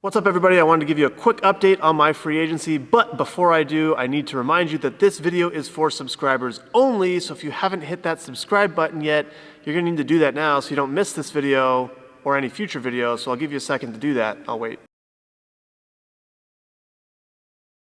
What's up, everybody? I wanted to give you a quick update on my free agency, but before I do, I need to remind you that this video is for subscribers only, so if you haven't hit that subscribe button yet, you're gonna need to do that now so you don't miss this video or any future videos, so I'll give you a second to do that. I'll wait.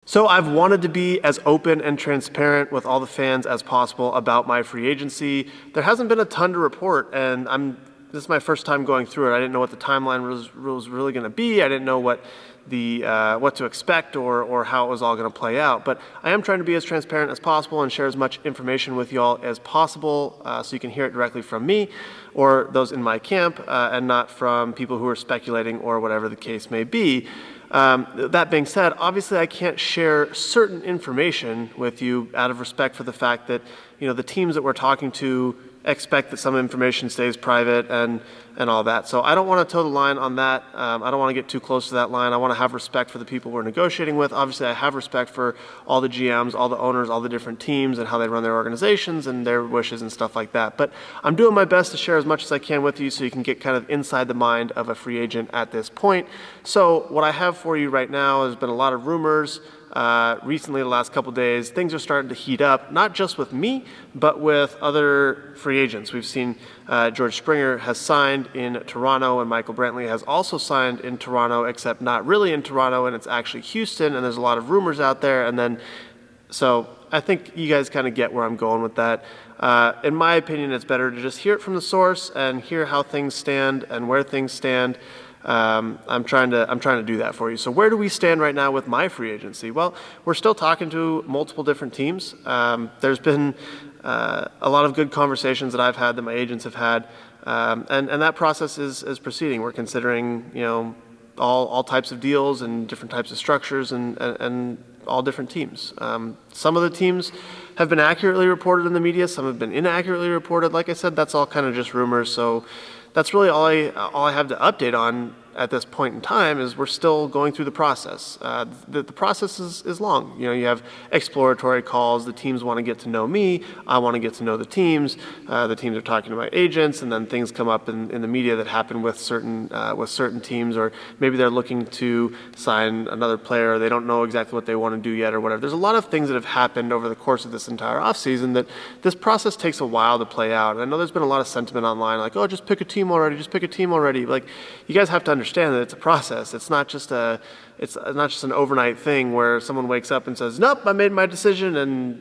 So I've wanted to be as open and transparent with all the fans as possible about my free agency. There hasn't been a ton to report, and this is my first time going through it. I didn't know what the timeline was really going to be. I didn't know what to expect or how it was all going to play out. But I am trying to be as transparent as possible and share as much information with y'all as possible, so you can hear it directly from me or those in my camp, and not from people who are speculating or whatever the case may be. That being said, obviously I can't share certain information with you out of respect for the fact that, you know, the teams that we're talking to expect that some information stays private and all that. So I don't want to toe the line on that. I don't want to get too close to that line. I want to have respect for the people we're negotiating with. Obviously, I have respect for all the GMs, all the owners, all the different teams and how they run their organizations and their wishes and stuff like that. But I'm doing my best to share as much as I can with you so you can get kind of inside the mind of a free agent at this point. So what I have for you right now, there's been a lot of rumors. Recently, the last couple days, things are starting to heat up, not just with me, but with other free agents. We've seen George Springer has signed in Toronto, and Michael Brantley has also signed in Toronto, except not really in Toronto, and it's actually Houston, and there's a lot of rumors out there. And then, so I think you guys kind of get where I'm going with that. In my opinion, it's better to just hear it from the source and hear how things stand and where things stand. I'm trying to do that for you. So where do we stand right now with my free agency? Well, we're still talking to multiple different teams. There's been a lot of good conversations that I've had, that my agents have had, and that process is proceeding. We're considering, you know, all types of deals and different types of structures and all different teams. Some of the teams have been accurately reported in the media. Some have been inaccurately reported. Like I said, that's all kind of just rumors. So that's really all I have to update on at this point in time. Is we're still going through the process. The process is long. You know, you have exploratory calls. The teams want to get to know me. I want to get to know the teams. The teams are talking to my agents, and then things come up in the media that happen with certain teams, or maybe they're looking to sign another player. Or they don't know exactly what they want to do yet, or whatever. There's a lot of things that have happened over the course of this entire offseason that this process takes a while to play out. And I know there's been a lot of sentiment online, like, oh, just pick a team already. Just pick a team already. Like, you guys have to understand that it's a process. It's not just an overnight thing where someone wakes up and says, nope, I made my decision, and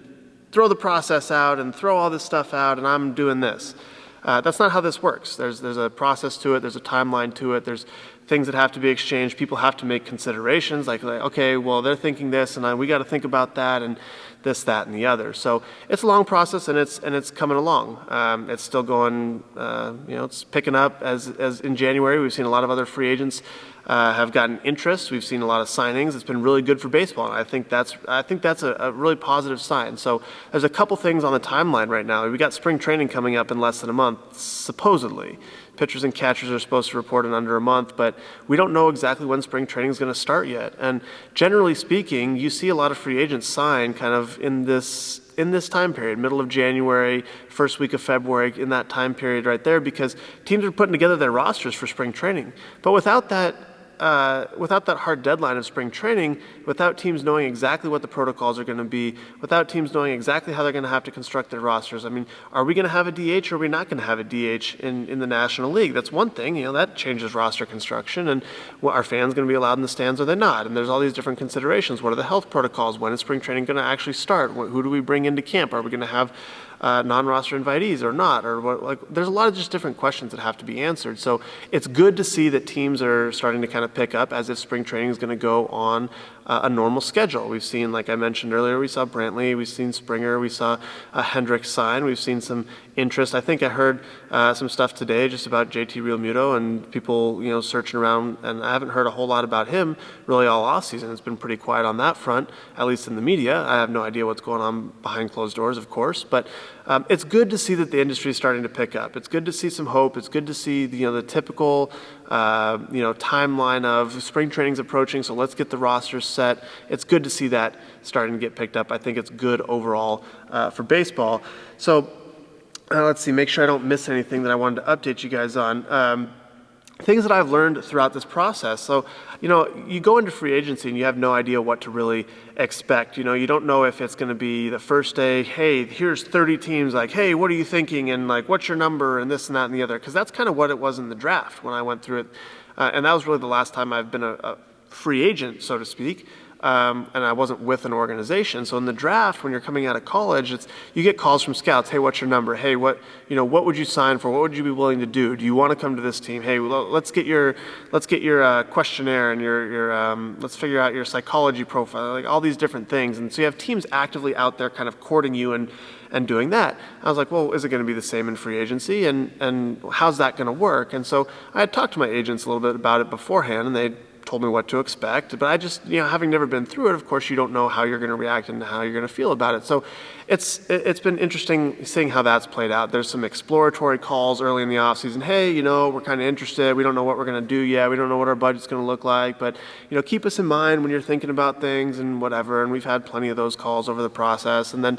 throw the process out and throw all this stuff out and I'm doing this. That's not how this works. There's a process to it. There's a timeline to it. There's things that have to be exchanged. People have to make considerations like okay, well, they're thinking this, and we got to think about that, and this, that, and the other. So it's a long process, and it's coming along. It's still going. You know, it's picking up as in January. We've seen a lot of other free agents have gotten interest. We've seen a lot of signings. It's been really good for baseball, and I think that's a really positive sign. So there's a couple things on the timeline right now. We got spring training coming up in less than a month, supposedly. Pitchers and catchers are supposed to report in under a month, but we don't know exactly when spring training is going to start yet. And generally speaking, you see a lot of free agents sign kind of in this time period, middle of January, first week of February, in that time period right there, because teams are putting together their rosters for spring training. But without that hard deadline of spring training, without teams knowing exactly what the protocols are going to be, without teams knowing exactly how they're going to have to construct their rosters. I mean, are we going to have a DH or are we not going to have a DH in the National League? That's one thing, you know, that changes roster construction, and are fans going to be allowed in the stands or are they not? And there's all these different considerations. What are the health protocols? When is spring training going to actually start? Who do we bring into camp? Are we going to have non-roster invitees or not? Or what, like, there's a lot of just different questions that have to be answered. So it's good to see that teams are starting to kind of pick up as if spring training is going to go on a normal schedule. We've seen, like I mentioned earlier, we saw Brantley, we've seen Springer, we saw Hendricks sign, we've seen some interest. I think I heard some stuff today just about JT Realmuto and people, you know, searching around, and I haven't heard a whole lot about him really all offseason. It's been pretty quiet on that front, at least in the media. I have no idea what's going on behind closed doors, of course, but it's good to see that the industry is starting to pick up. It's good to see some hope. It's good to see the typical timeline of spring training's approaching, so let's get the rosters set. It's good to see that starting to get picked up. I think it's good overall for baseball. So let's see, make sure I don't miss anything that I wanted to update you guys on. things that I've learned throughout this process. So, you go into free agency and you have no idea what to really expect. You don't know if it's going to be the first day, hey, here's 30 teams, like, hey, what are you thinking? And like, what's your number? And this and that and the other. Because that's kind of what it was in the draft when I went through it. And that was really the last time I've been a free agent, so to speak. And I wasn't with an organization. So in the draft, when you're coming out of college, you get calls from scouts. Hey, what's your number? Hey, what would you sign for? What would you be willing to do? Do you want to come to this team? Hey, let's get your questionnaire and your let's figure out your psychology profile, like all these different things. And so you have teams actively out there kind of courting you and doing that. I was like, well, is it going to be the same in free agency? And how's that going to work? And so I had talked to my agents a little bit about it beforehand, and they told me what to expect, but I just, having never been through it, of course, you don't know how you're going to react and how you're going to feel about it. So it's been interesting seeing how that's played out. There's some exploratory calls early in the offseason. Hey, we're kind of interested. We don't know what we're going to do yet. We don't know what our budget's going to look like, but, keep us in mind when you're thinking about things and whatever. And we've had plenty of those calls over the process. And then,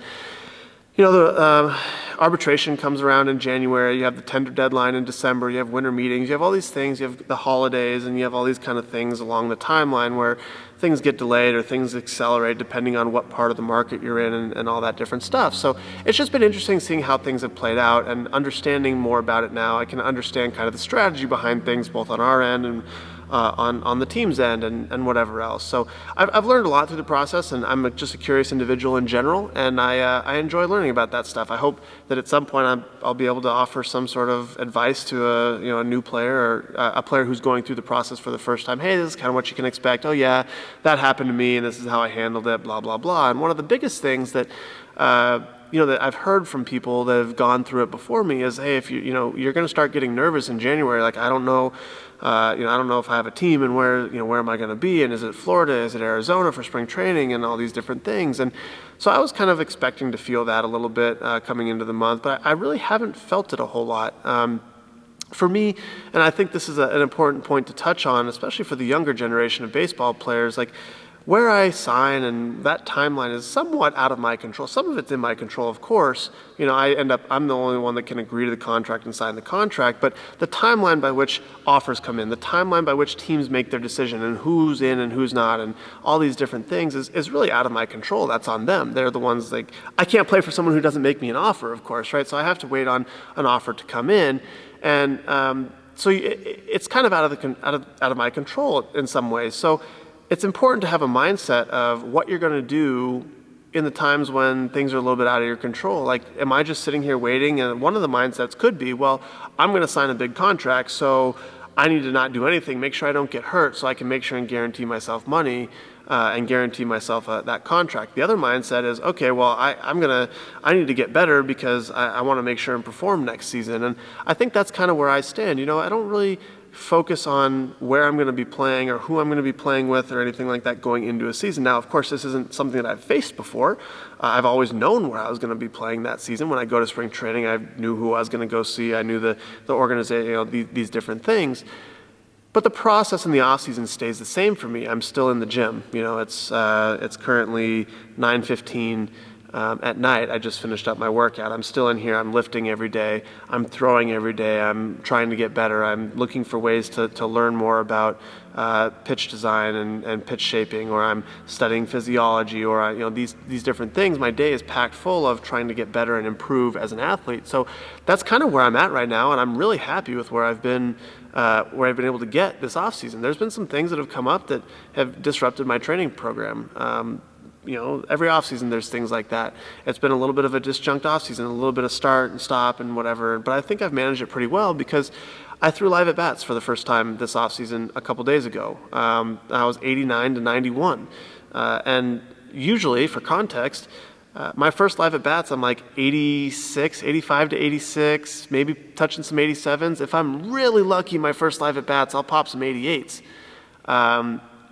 the arbitration comes around in January. You have the tender deadline in December. You have winter meetings. You have all these things. You have the holidays, and you have all these kind of things along the timeline where things get delayed or things accelerate depending on what part of the market you're in and all that different stuff. So it's just been interesting seeing how things have played out and understanding more about it now. I can understand kind of the strategy behind things both on our end and on the team's end and whatever else. So I've learned a lot through the process, and I'm just a curious individual in general, and I enjoy learning about that stuff. I hope that at some point I'll be able to offer some sort of advice to a new player or a player who's going through the process for the first time. Hey, this is kind of what you can expect. Oh yeah, that happened to me, and this is how I handled it, blah, blah, blah. And one of the biggest things that that I've heard from people that have gone through it before me is, hey, if you're going to start getting nervous in January, like I don't know if I have a team and where am I going to be, and is it Florida, is it Arizona for spring training, and all these different things. And so I was kind of expecting to feel that a little bit coming into the month, but I really haven't felt it a whole lot. For me, and I think this is an important point to touch on, especially for the younger generation of baseball players, like where I sign and that timeline is somewhat out of my control. Some of it's in my control, of course. I'm the only one that can agree to the contract and sign the contract, but the timeline by which offers come in, the timeline by which teams make their decision and who's in and who's not and all these different things is really out of my control. That's on them. They're the ones I can't play for someone who doesn't make me an offer, of course, right? So I have to wait on an offer to come in. And so it's kind of out of my control in some ways. So it's important to have a mindset of what you're going to do in the times when things are a little bit out of your control. Like, am I just sitting here waiting? And one of the mindsets could be, well, I'm going to sign a big contract, so I need to not do anything, make sure I don't get hurt, so I can make sure and guarantee myself money and guarantee myself that contract. The other mindset is, okay, well, I need to get better because I want to make sure and perform next season. And I think that's kind of where I stand. I don't really focus on where I'm going to be playing or who I'm going to be playing with or anything like that going into a season. Now, of course, this isn't something that I've faced before. I've always known where I was going to be playing that season. When I go to spring training, I knew who I was going to go see. I knew the organization, these different things. But the process in the off season stays the same for me. I'm still in the gym. It's currently 9:15 at night. I just finished up my workout. I'm still in here. I'm lifting every day. I'm throwing every day. I'm trying to get better. I'm looking for ways to learn more about pitch design and pitch shaping, or I'm studying physiology, or these different things. My day is packed full of trying to get better and improve as an athlete. So that's kind of where I'm at right now, and I'm really happy with where I've been able to get this off season. There's been some things that have come up that have disrupted my training program. Every offseason there's things like that. It's been a little bit of a disjunct offseason, a little bit of start and stop and whatever, but I think I've managed it pretty well because I threw live at-bats for the first time this offseason a couple days ago. I was 89 to 91. And usually, for context, my first live at-bats, I'm like 86, 85 to 86, maybe touching some 87s. If I'm really lucky, my first live at-bats, I'll pop some 88s.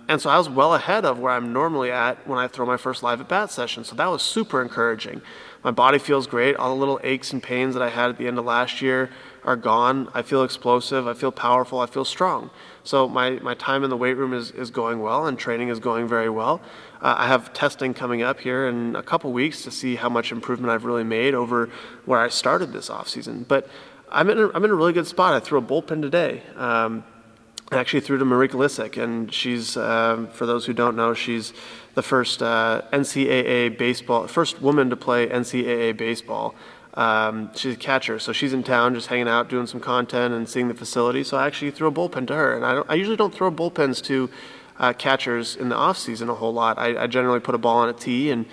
And so I was well ahead of where I'm normally at when I throw my first live at-bat session. So that was super encouraging. My body feels great. All the little aches and pains that I had at the end of last year are gone. I feel explosive. I feel powerful. I feel strong. So my time in the weight room is going well, and training is going very well. I have testing coming up here in a couple weeks to see how much improvement I've really made over where I started this offseason. But I'm in a really good spot. I threw a bullpen today. I actually threw to Marika Lisick, and she's, for those who don't know, she's the first NCAA baseball, first woman to play NCAA baseball. She's a catcher, so she's in town just hanging out, doing some content and seeing the facility. So I actually threw a bullpen to her, and I usually don't throw bullpens to catchers in the off season a whole lot. I generally put a ball on a tee and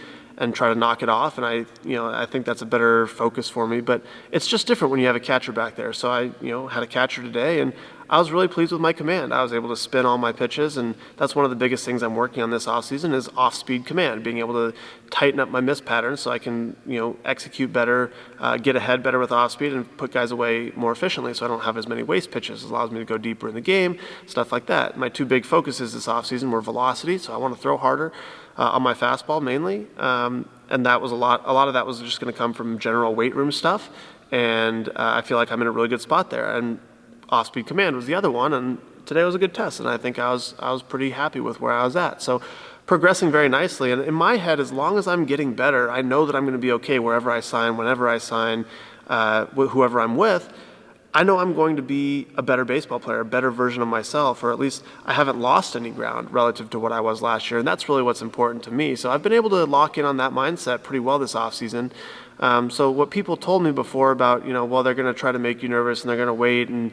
try to knock it off, and I think that's a better focus for me. But it's just different when you have a catcher back there. So I had a catcher today, and I was really pleased with my command. I was able to spin all my pitches, and that's one of the biggest things I'm working on this offseason is off-speed command, being able to tighten up my miss patterns so I can execute better, get ahead better with off-speed, and put guys away more efficiently so I don't have as many waste pitches. It allows me to go deeper in the game, stuff like that. My two big focuses this offseason were velocity, so I want to throw harder on my fastball mainly, and that was a lot of that was just going to come from general weight room stuff, and I feel like I'm in a really good spot there. And off-speed command was the other one, and today was a good test, and I think I was pretty happy with where I was at. So progressing very nicely, and in my head, as long as I'm getting better, I know that I'm going to be okay wherever I sign, whenever I sign, whoever I'm with. I know I'm going to be a better baseball player, a better version of myself, or at least I haven't lost any ground relative to what I was last year, and that's really what's important to me. So I've been able to lock in on that mindset pretty well this offseason. So what people told me before about, well, they're going to try to make you nervous and they're going to wait, and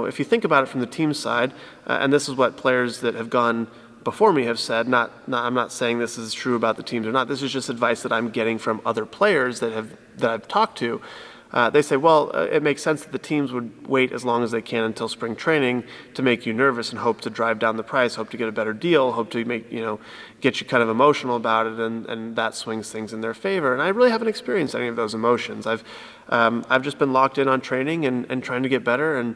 if you think about it from the team side, and this is what players that have gone before me have said, I'm not saying this is true about the teams or not, this is just advice that I'm getting from other players that I've talked to. They say, well, it makes sense that the teams would wait as long as they can until spring training to make you nervous and hope to drive down the price, hope to get a better deal, hope to get you kind of emotional about it, and that swings things in their favor. And I really haven't experienced any of those emotions. I've just been locked in on training and trying to get better, and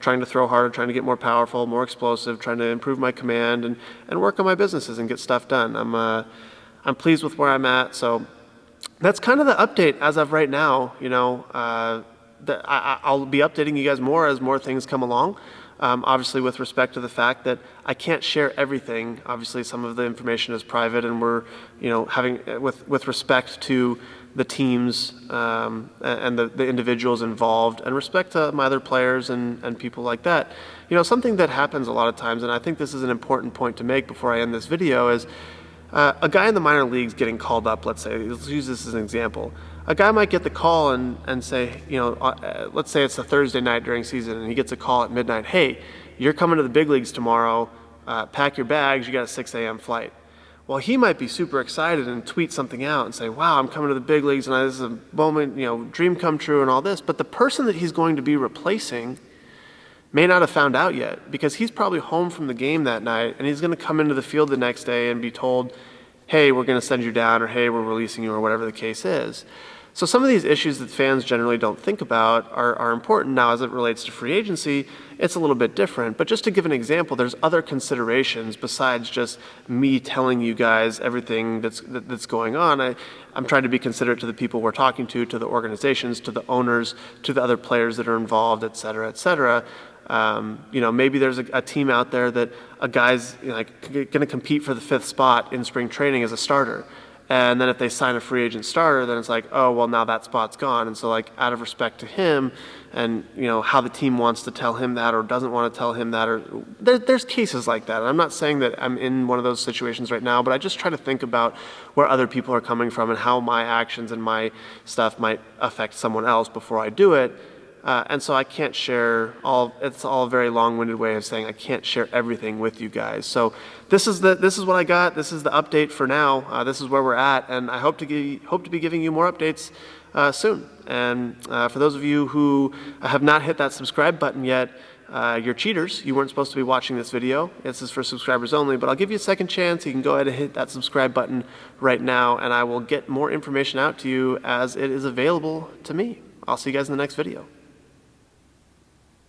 trying to throw harder, trying to get more powerful, more explosive, trying to improve my command and work on my businesses and get stuff done. I'm pleased with where I'm at, so that's kind of the update as of right now. I'll be updating you guys more as more things come along. Obviously, with respect to the fact that I can't share everything. Obviously, some of the information is private, and we're, having with respect to the teams and the individuals involved, and respect to my other players and people like that. Something that happens a lot of times, and I think this is an important point to make before I end this video, is a guy in the minor leagues getting called up, let's use this as an example. A guy might get the call and say, let's say it's a Thursday night during season, and he gets a call at midnight, hey, you're coming to the big leagues tomorrow, pack your bags, you got a 6 a.m. flight. Well, he might be super excited and tweet something out and say, wow, I'm coming to the big leagues, and this is a moment, dream come true and all this, but the person that he's going to be replacing may not have found out yet, because he's probably home from the game that night, and he's going to come into the field the next day and be told, hey, we're going to send you down, or hey, we're releasing you, or whatever the case is. So some of these issues that fans generally don't think about are important. Now, as it relates to free agency, it's a little bit different. But just to give an example, there's other considerations besides just me telling you guys everything that's going on. I'm trying to be considerate to the people we're talking to the organizations, to the owners, to the other players that are involved, et cetera, et cetera. Maybe there's a team out there that a guy's going to compete for the 5th spot in spring training as a starter. And then if they sign a free agent starter, then it's like, oh, well, now that spot's gone. And so, out of respect to him and, how the team wants to tell him that or doesn't want to tell him that, or there's cases like that. And I'm not saying that I'm in one of those situations right now, but I just try to think about where other people are coming from and how my actions and my stuff might affect someone else before I do it. And so I can't share it's all a very long-winded way of saying I can't share everything with you guys. So this is what I got. This is the update for now. This is where we're at, and I hope to be giving you more updates soon. And for those of you who have not hit that subscribe button yet, you're cheaters. You weren't supposed to be watching this video. This is for subscribers only, but I'll give you a second chance. You can go ahead and hit that subscribe button right now, and I will get more information out to you as it is available to me. I'll see you guys in the next video.